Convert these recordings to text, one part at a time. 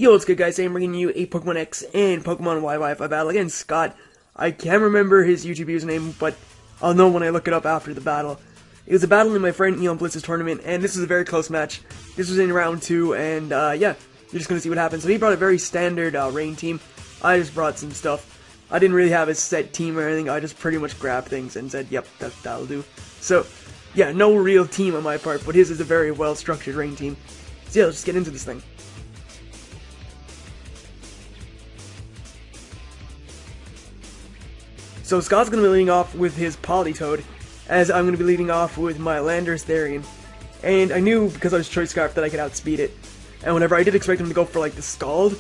Yo, what's good guys, I'm bringing you a Pokemon X and Pokemon Y Wi-Fi battle against Scott. I can't remember his YouTube username, but I'll know when I look it up after the battle. It was a battle in my friend Eon Blitz's tournament, and this was a very close match. This was in round 2, and yeah, you're just gonna see what happens. So he brought a very standard rain team. I just brought some stuff. I didn't really have a set team or anything, I just pretty much grabbed things and said, yep, that'll do. So, yeah, no real team on my part, but his is a very well-structured rain team. So yeah, let's just get into this thing. So Scott's going to be leading off with his Politoed, as I'm going to be leading off with my Landorus Therian. And I knew, because I was Choice Scarf, that I could outspeed it. And whenever I did expect him to go for, like, the Scald.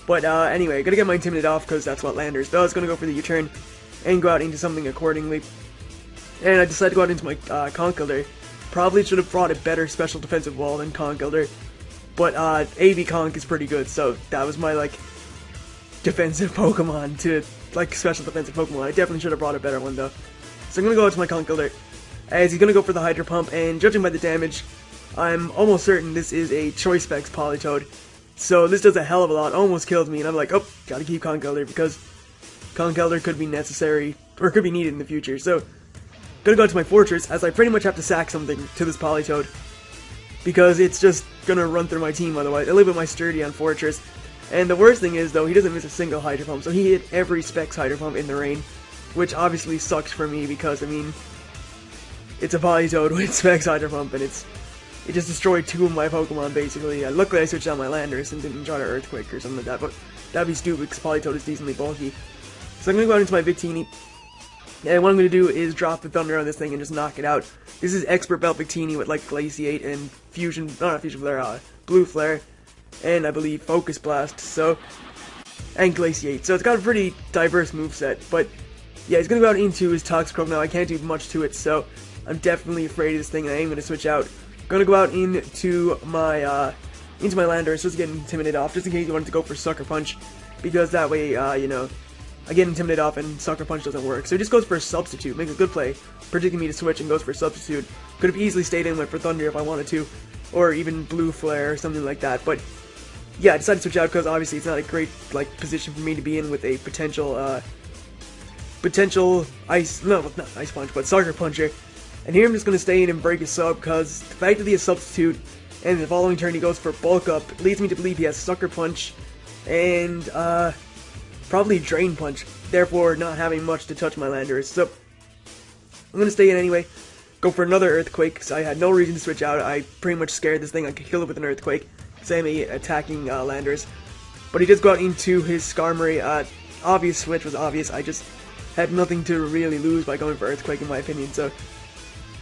But anyway, going to get my Intimidate off, because that's what Landorus does. Going to go for the U-turn, and go out into something accordingly. And I decided to go out into my Conkeldurr. Probably should have brought a better special defensive wall than Conkeldurr. But AV Conk is pretty good, so that was my, like, defensive Pokemon to, like, special defensive Pokemon. I definitely should have brought a better one, though. So I'm going to go out to my Conkeldurr, as he's going to go for the Hydro Pump, and judging by the damage, I'm almost certain this is a Choice Specs Politoed. So this does a hell of a lot, almost killed me, and I'm like, oh, gotta keep Conkeldurr, because Conkeldurr could be necessary, or could be needed in the future. So, gonna go to my Fortress, as I pretty much have to sack something to this Politoed, because it's just gonna run through my team otherwise. I live with my Sturdy on Fortress. And the worst thing is, though, he doesn't miss a single Hydro Pump, so he hit every Specs Hydro Pump in the rain, which obviously sucks for me because, I mean, it's a Politoed with Specs Hydro Pump, and it just destroyed 2 of my Pokemon, basically. Luckily, I switched out my Landorus and didn't try to Earthquake or something like that, but that'd be stupid because Politoed is decently bulky. So I'm going to go out into my Victini, and what I'm going to do is drop the Thunder on this thing and just knock it out. This is Expert Belt Victini with, like, Glaciate and Fusion, no, not Fusion Flare, Blue Flare. And I believe Focus Blast, and Glaciate. So it's got a pretty diverse moveset, but yeah, he's gonna go out into his Toxicroak now. I can't do much to it, so I'm definitely afraid of this thing, and I am gonna switch out. Gonna go out into my Landorus just to get Intimidated off, just in case he wanted to go for Sucker Punch, because that way, you know, I get Intimidated off and Sucker Punch doesn't work. So he just goes for a Substitute, makes a good play, predicting me to switch and goes for a Substitute. Could have easily stayed in, went for Thunder if I wanted to, or even Blue Flare or something like that, but yeah, I decided to switch out because obviously it's not a great, like, position for me to be in with a potential Ice, no, not Ice Punch, but Sucker Puncher. And here I'm just going to stay in and break his sub, because the fact that he has Substitute, and the following turn he goes for Bulk Up, leads me to believe he has Sucker Punch, and, probably Drain Punch, therefore not having much to touch my Landorus. So, I'm going to stay in anyway, go for another Earthquake, because I had no reason to switch out. I pretty much scared this thing. I could kill it with an Earthquake. Sammy attacking Landorus, but he does go out into his Skarmory. Obvious switch was obvious. I just had nothing to really lose by going for Earthquake, in my opinion. So,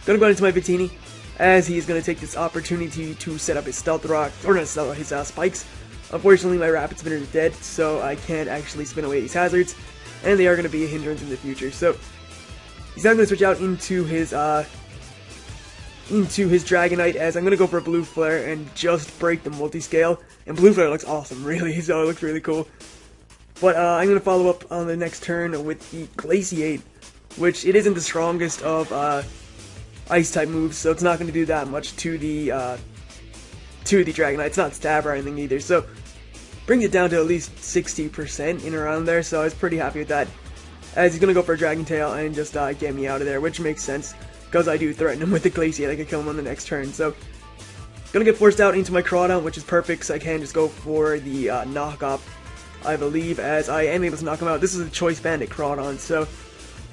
gonna go into my Victini, as he's gonna take this opportunity to set up his Stealth Rock, or not Stealth Rock, his Spikes. Unfortunately, my Rapid Spinner is dead, so I can't actually spin away these hazards, and they are gonna be a hindrance in the future. So, he's now gonna switch out into his Dragonite, as I'm going to go for a Blue Flare and just break the multi-scale. And Blue Flare looks awesome, really, so it looks really cool. But I'm going to follow up on the next turn with the Glaciate, which it isn't the strongest of Ice-type moves, so it's not going to do that much to the Dragonite. It's not Stab or anything either, so brings it down to at least 60% in around there, so I was pretty happy with that. As he's going to go for a Dragon Tail and just get me out of there, which makes sense, because I do threaten him with the Glaciate. I could kill him on the next turn. So, gonna get forced out into my Crawdon, which is perfect, so I can just go for the knockoff, I believe, as I am able to knock him out. This is a Choice Bandit Crawdon, so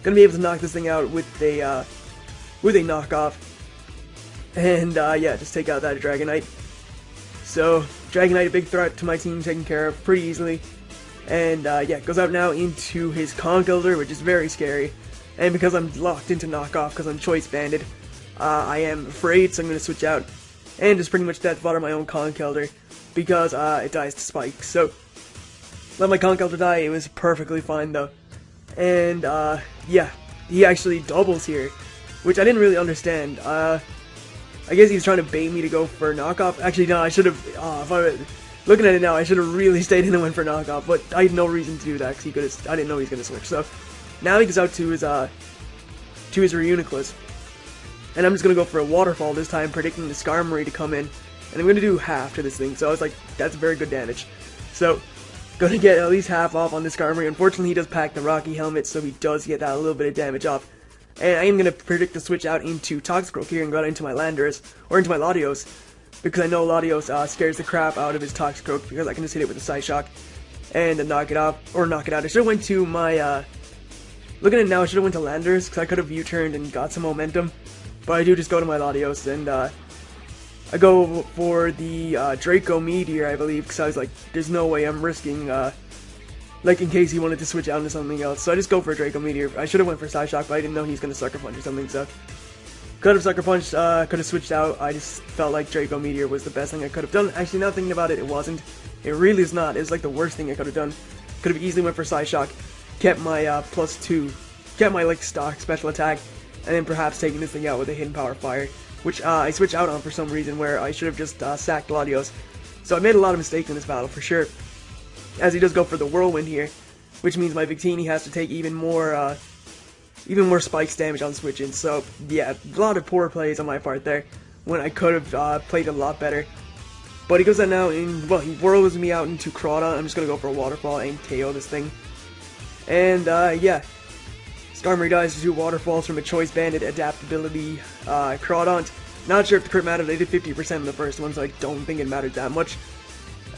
gonna be able to knock this thing out with a knockoff, and yeah, just take out that Dragonite. So, Dragonite, a big threat to my team, taken care of pretty easily, and yeah, goes out now into his Conkeldurr, which is very scary. And because I'm locked into knockoff, because I'm Choice Banded, I am afraid, so I'm going to switch out. And just pretty much death fodder my own Conkeldurr, because it dies to Spike. So, let my Conkeldurr die, it was perfectly fine though. And, yeah, he actually doubles here, which I didn't really understand. I guess he's trying to bait me to go for knockoff. Actually, no, I should have, if I were looking at it now, I should have really stayed in and went for knockoff, but I had no reason to do that, because he could have, I didn't know he was going to switch, so. Now he goes out to his Reuniclus, and I'm just going to go for a Waterfall this time, predicting the Skarmory to come in, and I'm going to do half to this thing, so I was like, that's very good damage. So, gonna get at least half off on this Skarmory. Unfortunately, he does pack the Rocky Helmet, so he does get that a little bit of damage off. And I am gonna predict the switch out into Toxicroak here and go into my Landorus, or into my Latios, because I know Latios scares the crap out of his Toxicroak, because I can just hit it with a Psyshock and knock it off, or knock it out. I should have went to my, looking at it now, I should have went to Landorus, because I could have U-turned and got some momentum. But I do just go to my Latios, and I go for the Draco Meteor, I believe, because I was like, there's no way I'm risking, like, in case he wanted to switch out into something else. So I just go for a Draco Meteor. I should have went for Psyshock, but I didn't know he was going to Sucker Punch or something, so could have Sucker Punched, could have switched out. I just felt like Draco Meteor was the best thing I could have done. Actually, now thinking about it, it wasn't. It really is not. It was like the worst thing I could have done. Could have easily went for Psyshock, kept my +2, kept my like stock special attack, and then perhaps taking this thing out with a Hidden Power Fire, which I switched out on for some reason, where I should have just sacked Latios. So I made a lot of mistakes in this battle for sure, as he does go for the Whirlwind here, which means my Victini has to take even more spikes damage on switching. So yeah, a lot of poor plays on my part there, when I could have played a lot better. But he goes out now, and well, he whirls me out into Crawdaunt. I'm just gonna go for a Waterfall and KO this thing. And yeah, Skarmory dies to Waterfalls from a Choice Banded Adaptability Crawdaunt. Not sure if the crit mattered. They did 50% in the first one, so I don't think it mattered that much.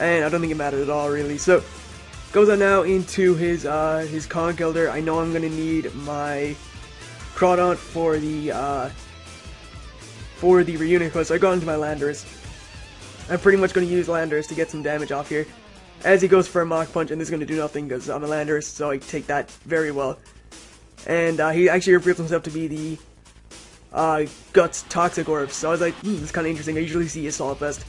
And I don't think it mattered at all, really. So, goes on now into his Conkeldurr. I know I'm gonna need my Crawdaunt for the Reunion, so I go into my Landorus. I'm pretty much gonna use Landorus to get some damage off here, as he goes for a Mach Punch, and this is gonna do nothing because I'm a Landorus, so I take that very well. And he actually reveals himself to be the Guts Toxic Orb, so I was like, this is kind of interesting. I usually see Assault Vest.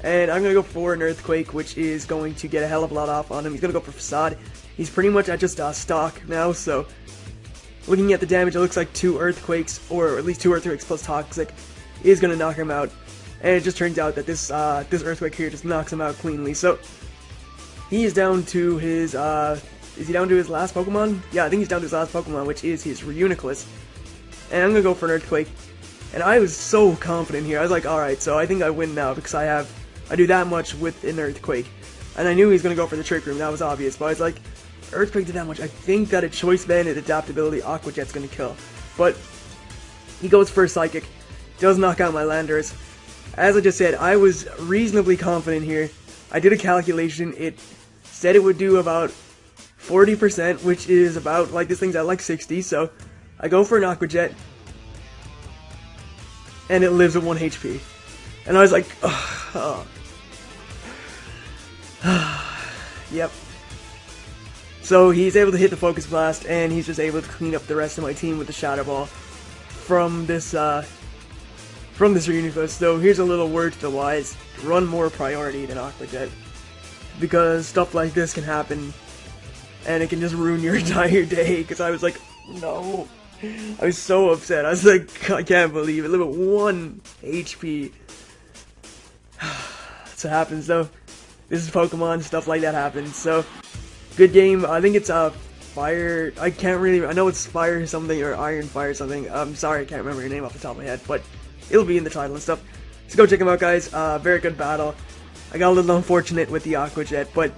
And I'm going to go for an Earthquake, which is going to get a hell of a lot off on him. He's going to go for Facade. He's pretty much at just stock now, so looking at the damage, it looks like 2 Earthquakes, or at least 2 Earthquakes plus Toxic, is going to knock him out. And it just turns out that this Earthquake here just knocks him out cleanly. So he is down to his, is he down to his last Pokemon? Yeah, I think he's down to his last Pokemon, which is his Reuniclus. And I'm going to go for an Earthquake. And I was so confident here. I was like, alright, so I think I win now, because I do that much with an Earthquake. And I knew he was going to go for the Trick Room, that was obvious. But I was like, Earthquake did that much. I think that a Choice Banded Adaptability Aqua Jet's going to kill. But he goes for a Psychic. Does knock out my Landorus. As I just said, I was reasonably confident here. I did a calculation. It said it would do about 40%, which is about, like, this thing's at like 60, so I go for an Aqua Jet, and it lives at 1 HP. And I was like, oh. Yep. So he's able to hit the Focus Blast, and he's just able to clean up the rest of my team with the Shadow Ball from this Reuniclus. So here's a little word to the wise: run more priority than Aqua Jet, because stuff like this can happen, and it can just ruin your entire day. Because I was like, no. I was so upset. I was like, I can't believe it. Live at 1 HP. That's what happens, though. This is Pokemon. Stuff like that happens. So, good game. I think it's Fire. I can't really. I know it's Fire something or Iron Fire something. I'm sorry, I can't remember your name off the top of my head, but it'll be in the title and stuff. So go check them out, guys. Very good battle. I got a little unfortunate with the Aqua Jet, but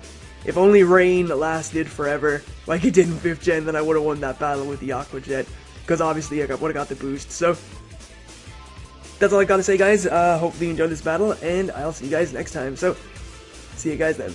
if only Rain lasted forever, like it did in 5th Gen, then I would have won that battle with the Aqua Jet. Because obviously I would have got the boost. So that's all I gotta say, guys. Hopefully you enjoyed this battle, and I'll see you guys next time. So see you guys then.